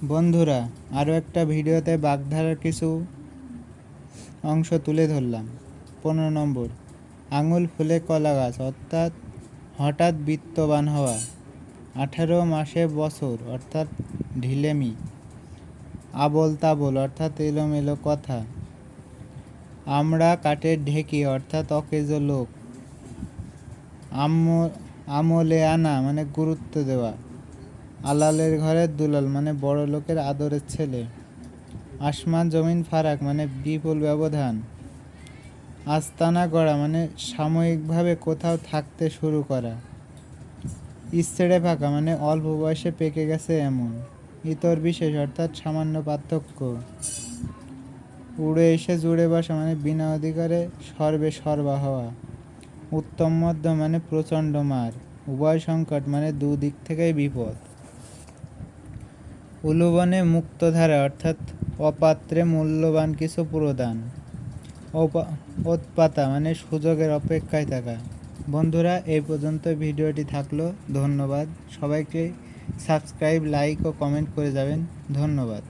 বন্ধুরা, আরও একটা ভিডিওতে বাগধারার কিছু অংশ তুলে ধরলাম। 15 নম্বর, আঙুল ফুলে কলা গাছ অর্থাৎ হঠাৎ বিত্তবান হওয়া। 18 মাসে বছর অর্থাৎ ঢিলেমি। আবোল তাবোল অর্থাৎ এলোমেলো কথা। আমরা কাঠের ঢেকি অর্থাৎ অকেজো লোক। আমলে আনা মানে গুরুত্ব দেওয়া। আলালের ঘরের দুলাল মানে বড় লোকের আদরের ছেলে। আসমান জমিন ফারাক মানে বিপুল ব্যবধান। আস্তানা গড়া মানে সাময়িকভাবে কোথাও থাকতে শুরু করা। ইস্তেড়ে ফাঁকা মানে অল্প বয়সে পেকে গেছে এমন। ইতর বিশেষ অর্থাৎ সামান্য পার্থক্য। উড়ে এসে জুড়ে বসা মানে বিনা অধিকারে সর্বে সর্বা হওয়া। উত্তম মধ্যম মানে প্রচণ্ড মার। উভয় সংকট মানে দুদিক থেকেই বিপদ। উলুবনে মুক্তধারা অর্থাৎ অপাত্রে মূল্যবান কিছু প্রদান। ওৎপাতা মানে সুযোগের অপেক্ষায় থাকা। বন্ধুরা, এই পর্যন্ত ভিডিওটি থাকলো। ধন্যবাদ সবাইকে। সাবস্ক্রাইব, লাইক ও কমেন্ট করে যাবেন। ধন্যবাদ।